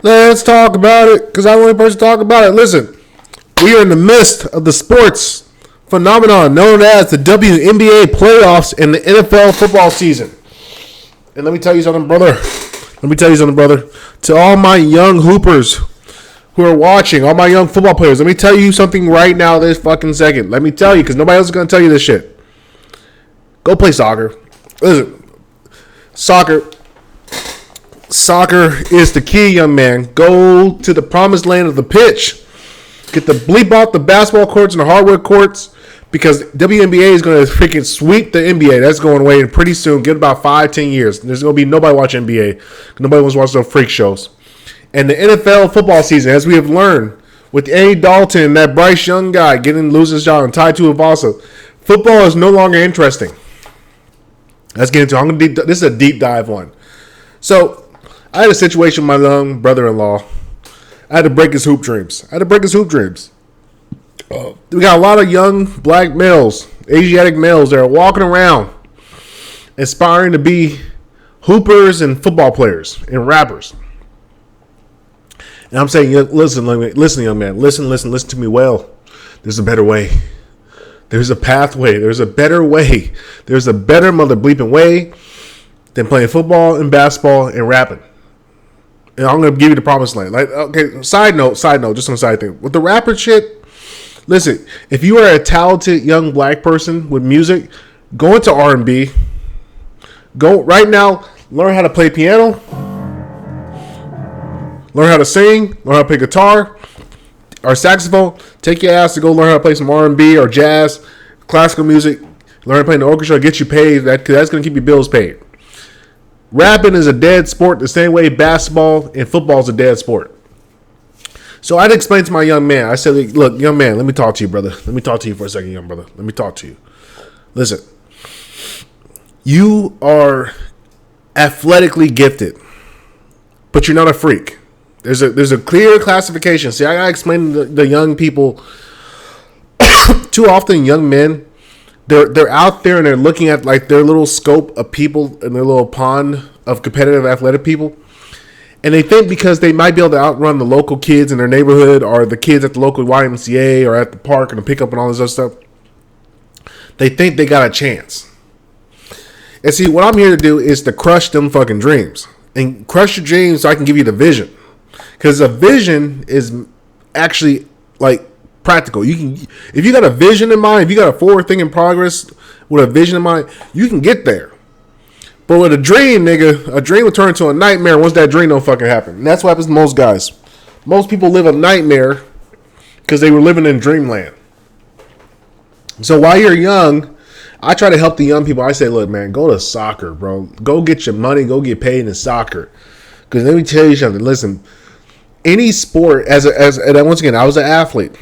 Let's talk about it, because I'm the only person to talk about it. Listen, we are in the midst of the sports phenomenon known as the WNBA playoffs and the NFL football season. And let me tell you something, brother. To all my young hoopers who are watching, all my young football players, let me tell you something right now this fucking second. Let me tell you, because nobody else is going to tell you this shit. Go play soccer. Listen, soccer is the key, young man. Go to the promised land of the pitch. Get the bleep off the basketball courts and the hardwood courts, because WNBA is going to freaking sweep the NBA. That's going away pretty soon. Give it about 5-10 years. There's going to be nobody watching NBA. Nobody wants to watch those freak shows. And the NFL football season, as we have learned, with Andy Dalton, that Bryce Young guy losing his job, and Ty Tuivasa, football is no longer interesting. Let's get into it. This is a deep dive one. So, I had a situation with my young brother-in-law. I had to break his hoop dreams. We got a lot of young black males, Asiatic males that are walking around aspiring to be hoopers and football players and rappers. And I'm saying, listen, young man, listen to me well. There's a better way. There's a pathway. There's a better way. There's a better mother bleeping way than playing football and basketball and rapping. And I'm going to give you the promised land. Like, okay, side note, just on a side thing. With the rapper shit, listen, if you are a talented young black person with music, go into R&B. Go right now, learn how to play piano. Learn how to sing, learn how to play guitar or saxophone. Take your ass to go learn how to play some R&B or jazz, classical music. Learn how to play in the orchestra, get you paid. That's going to keep your bills paid. Rapping is a dead sport the same way basketball and football is a dead sport. So I'd explain to my young man. I said, look, young man, let me talk to you, brother. Let me talk to you for a second, young brother. Let me talk to you. Listen, you are athletically gifted, but you're not a freak. There's a clear classification. See, I gotta explain to the young people. Too often, young men, they're out there and they're looking at like their little scope of people in their little pond of competitive athletic people, and they think because they might be able to outrun the local kids in their neighborhood or the kids at the local YMCA or at the park and the pickup and all this other stuff, they think they got a chance. And see, what I'm here to do is to crush them fucking dreams and crush your dreams so I can give you the vision. Because a vision is actually like practical. You can, if you got a vision in mind, if you got a forward thinking progress with a vision in mind, you can get there. But with a dream, nigga, a dream will turn into a nightmare once that dream don't fucking happen. And that's what happens to most guys. Most people live a nightmare because they were living in dreamland. So while you're young, I try to help the young people. I say, look, man, go to soccer, bro. Go get your money. Go get paid in soccer. Because let me tell you something. Listen, any sport, and once again, I was an athlete.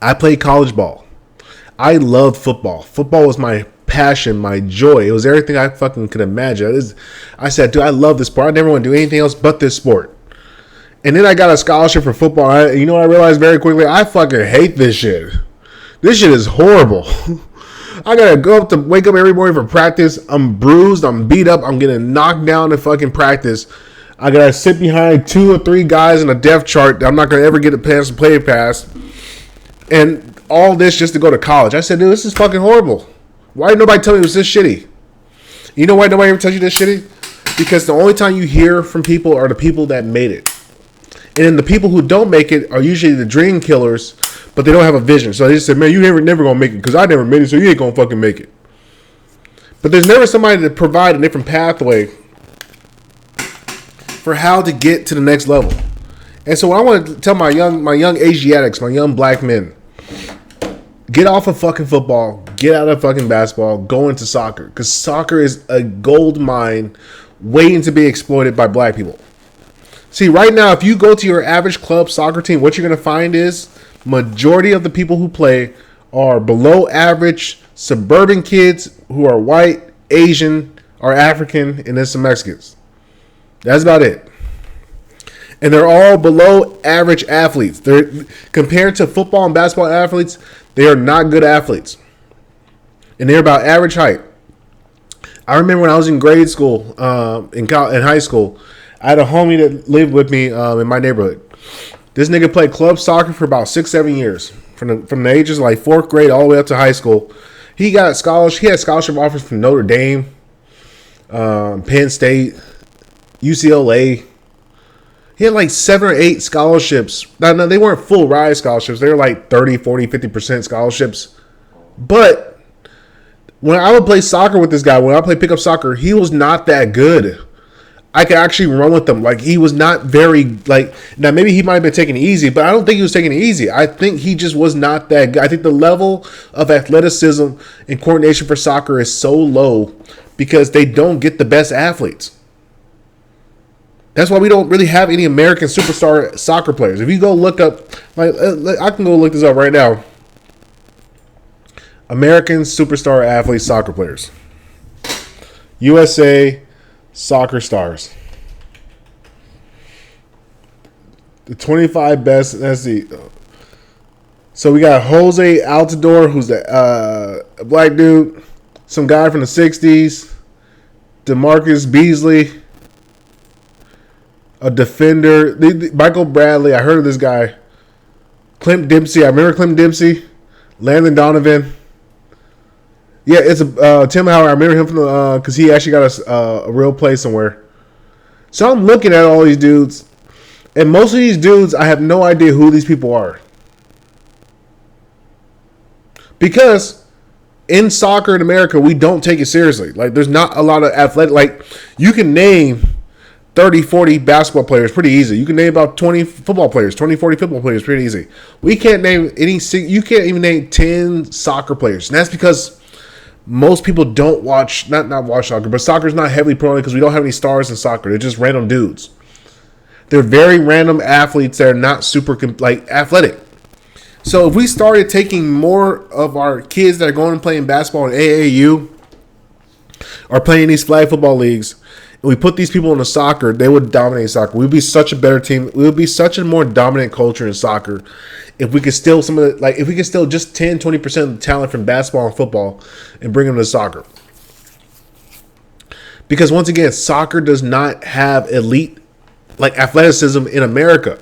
I played college ball. I loved football. Football was my passion, my joy. It was everything I fucking could imagine. I said, dude, I love this sport. I never want to do anything else but this sport. And then I got a scholarship for football. You know what I realized very quickly? I fucking hate this shit. This shit is horrible. I gotta wake up every morning for practice. I'm bruised. I'm beat up. I'm getting knocked down in fucking practice. I gotta sit behind 2 or 3 guys in a depth chart that I'm not gonna ever get a pass and play past. And all this just to go to college. I said, dude, this is fucking horrible. Why did nobody tell me it was this shitty? You know why nobody ever tells you this shitty? Because the only time you hear from people are the people that made it. And then the people who don't make it are usually the dream killers, but they don't have a vision. So they just said, man, you never gonna make it because I never made it, so you ain't gonna fucking make it. But there's never somebody to provide a different pathway for how to get to the next level. And so what I want to tell my young Asiatics, my young black men, get off of fucking football, get out of fucking basketball, go into soccer. Because soccer is a gold mine waiting to be exploited by black people. See, right now, if you go to your average club soccer team, what you're going to find is majority of the people who play are below average suburban kids who are white, Asian, or African, and then some Mexicans. That's about it. And they're all below average athletes. They're compared to football and basketball athletes, they are not good athletes. And they're about average height. I remember when I was in grade school, in high school, I had a homie that lived with me in my neighborhood. This nigga played club soccer for about 6-7 years, from the ages of like 4th grade all the way up to high school. He got scholarship. He had scholarship offers from Notre Dame, Penn State, UCLA. He had like 7 or 8 scholarships. No, they weren't full ride scholarships. They were like 30, 40, 50% scholarships. But when I would play soccer with this guy, when I played pickup soccer, he was not that good. I could actually run with him. Like, he was not very, like, now maybe he might have been taking it easy, but I don't think he was taking it easy. I think he just was not that good. I think the level of athleticism and coordination for soccer is so low because they don't get the best athletes. That's why we don't really have any American superstar soccer players. If you go look up, like, I can go look this up right now. American superstar athlete soccer players. USA soccer stars. The 25 best. Let's see. So we got Jose Altidore, who's a black dude. Some guy from the 60s. DeMarcus Beasley. A defender. Michael Bradley. I heard of this guy. Clint Dempsey. I remember Clint Dempsey. Landon Donovan. Yeah, it's Tim Howard. I remember him from because he actually got a real play somewhere. So I'm looking at all these dudes, and most of these dudes, I have no idea who these people are. Because in soccer in America, we don't take it seriously. Like, there's not a lot of athletic. Like, you can name 30, 40 basketball players pretty easy. You can name about 20 football players, 20, 40 football players pretty easy. We can't name any. You can't even name 10 soccer players, and that's because most people don't watch, not watch soccer, but soccer's not heavily promoted because we don't have any stars in soccer. They're just random dudes. They're very random athletes that are not super, like, athletic. So if we started taking more of our kids that are going and playing basketball in AAU or playing these flag football leagues, and we put these people into soccer, they would dominate soccer. We'd be such a better team. We would be such a more dominant culture in soccer if we could steal if we could steal just 10, 20% of the talent from basketball and football and bring them to soccer. Because once again, soccer does not have elite, like, athleticism in America.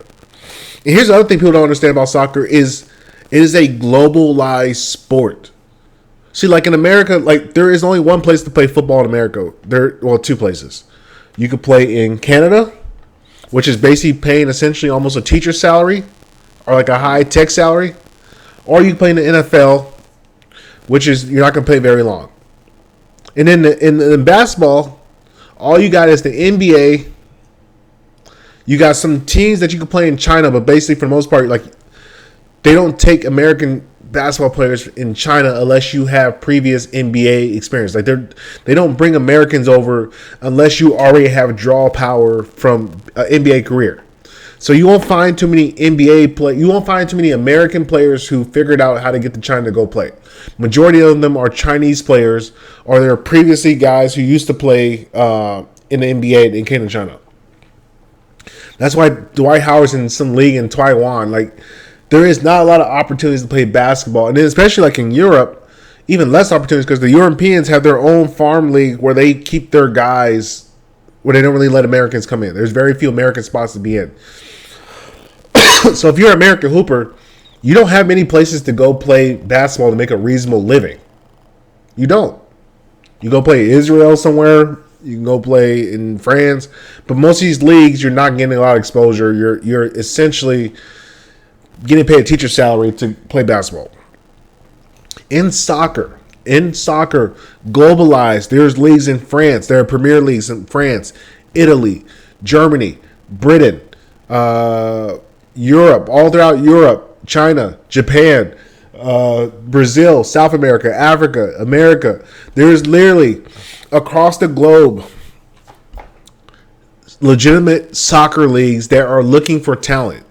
And here's the other thing people don't understand about soccer is it is a globalized sport. See, like, in America, like, there is only one place to play football in America. Two places. You could play in Canada, which is basically paying essentially almost a teacher's salary or like a high-tech salary. Or you can play in the NFL, which is, you're not going to play very long. And then in basketball, all you got is the NBA. You got some teams that you can play in China, but basically for the most part, like, they don't take American basketball players in China unless you have previous NBA experience. Like, they don't bring Americans over unless you already have draw power from an NBA career. So you won't find too many you won't find too many American players who figured out how to get to China to go play. Majority of them are Chinese players, or they're previously guys who used to play in the NBA and came to China. That's why Dwight Howard's in some league in Taiwan. Like, there is not a lot of opportunities to play basketball. And then especially like in Europe, even less opportunities because the Europeans have their own farm league where they keep their guys, where they don't really let Americans come in. There's very few American spots to be in. So if you're an American hooper, you don't have many places to go play basketball to make a reasonable living. You don't. You go play Israel somewhere. You can go play in France. But most of these leagues, you're not getting a lot of exposure. You're essentially getting paid a teacher's salary to play basketball. In soccer, globalized, there's leagues in France. There are Premier Leagues in France, Italy, Germany, Britain, Europe, all throughout Europe, China, Japan, Brazil, South America, Africa, America. There's literally across the globe legitimate soccer leagues that are looking for talent.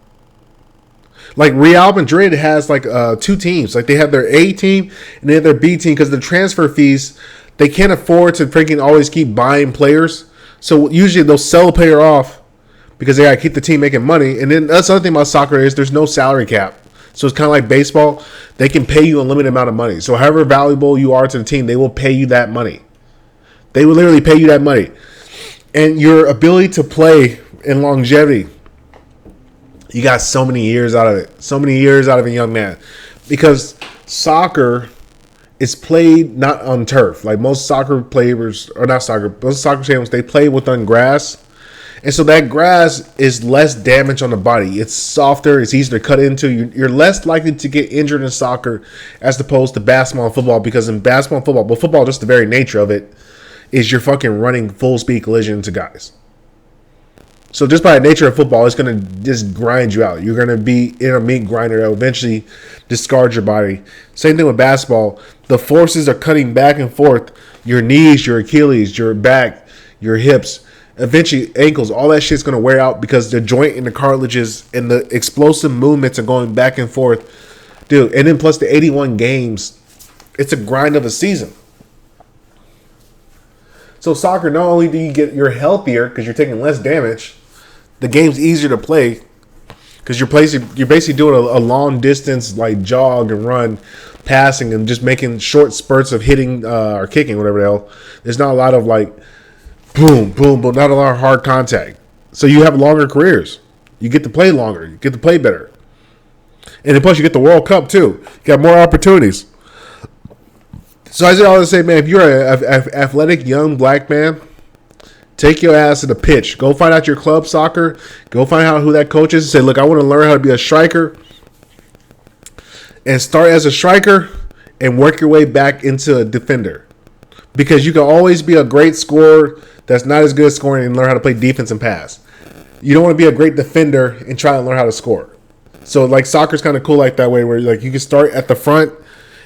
Like Real Madrid has like 2 teams. Like they have their A team and they have their B team because the transfer fees, they can't afford to freaking always keep buying players. So usually they'll sell a player off because they got to keep the team making money. And then that's the other thing about soccer is there's no salary cap. So it's kind of like baseball. They can pay you a limited amount of money. So however valuable you are to the team, they will pay you that money. They will literally pay you that money. And your ability to play and longevity, you got so many years out of it. So many years out of a young man. Because soccer is played not on turf. Like most soccer players, or not soccer, most soccer champions, they play within grass. And so that grass is less damage on the body. It's softer. It's easier to cut into. You're less likely to get injured in soccer as opposed to basketball and football. Because in basketball and football, but football, just the very nature of it, is you're fucking running full speed collision into guys. So just by the nature of football, it's going to just grind you out. You're going to be in a meat grinder that will eventually discard your body. Same thing with basketball. The forces are cutting back and forth. Your knees, your Achilles, your back, your hips, eventually ankles, all that shit's going to wear out because the joint and the cartilages and the explosive movements are going back and forth. Dude, and then plus the 81 games, it's a grind of a season. So soccer, not only do you're healthier because you're taking less damage, the game's easier to play because you're basically doing a long distance like jog and run, passing and just making short spurts of hitting or kicking, whatever the hell. There's not a lot of like boom, boom, but not a lot of hard contact. So you have longer careers. You get to play longer. You get to play better. And then plus you get the World Cup too. You got more opportunities. So I say all to say, man, if you're an athletic young black man, take your ass to the pitch. Go find out your club soccer. Go find out who that coach is and say, look, I want to learn how to be a striker. And start as a striker and work your way back into a defender. Because you can always be a great scorer that's not as good at scoring and learn how to play defense and pass. You don't want to be a great defender and try to learn how to score. So like soccer's kind of cool like that way where like you can start at the front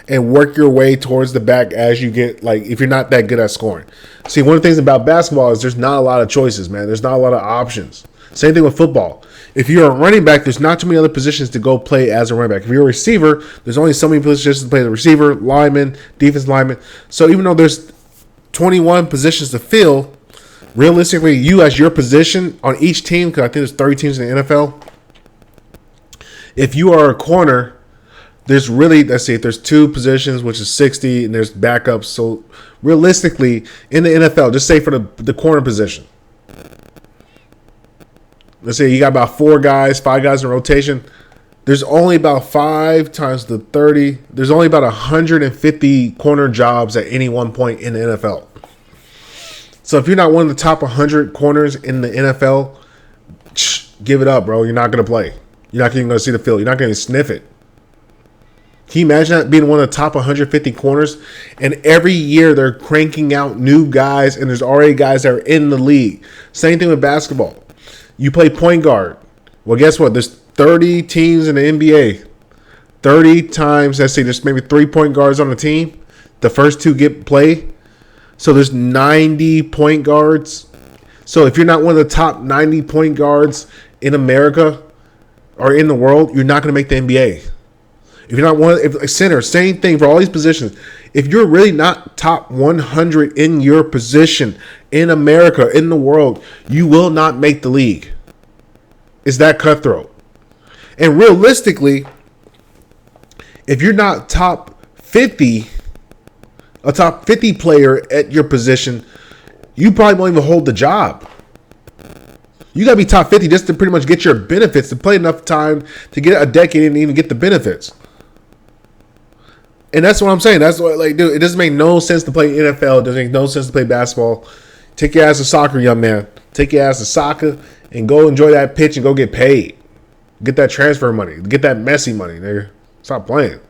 and work your way towards the back as you get, like, if you're not that good at scoring. See, one of the things about basketball is there's not a lot of choices, man. There's not a lot of options. Same thing with football. If you're a running back, there's not too many other positions to go play as a running back. If you're a receiver, there's only so many positions to play as a receiver, lineman, defense lineman. So even though there's 21 positions to fill, realistically, you as your position on each team, because I think there's 30 teams in the NFL, if you are a corner, there's really, let's see, if there's two positions, which is 60, and there's backups. So realistically, in the NFL, just say for the corner position, let's say you got about 5 guys in rotation. There's only about 5 times the 30. There's only about 150 corner jobs at any one point in the NFL. So if you're not one of the top 100 corners in the NFL, give it up, bro. You're not going to play. You're not even going to see the field. You're not going to sniff it. Can you imagine that being one of the top 150 corners? And every year they're cranking out new guys, and there's already guys that are in the league. Same thing with basketball. You play point guard. Well, guess what? There's 30 teams in the NBA. 30 times, let's say there's maybe 3 point guards on the team. The first 2 get play. So there's 90 point guards. So if you're not one of the top 90 point guards in America or in the world, you're not going to make the NBA. If you're not if a center, same thing for all these positions. If you're really not top 100 in your position in America, in the world, you will not make the league. It's that cutthroat. And realistically, if you're not top 50, a top 50 player at your position, you probably won't even hold the job. You got to be top 50 just to pretty much get your benefits, to play enough time to get a decade and even get the benefits. And that's what I'm saying. That's what, like, dude, it doesn't make no sense to play NFL. It doesn't make no sense to play basketball. Take your ass to soccer, young man. Take your ass to soccer and go enjoy that pitch and go get paid. Get that transfer money. Get that Messi money, nigga. Stop playing.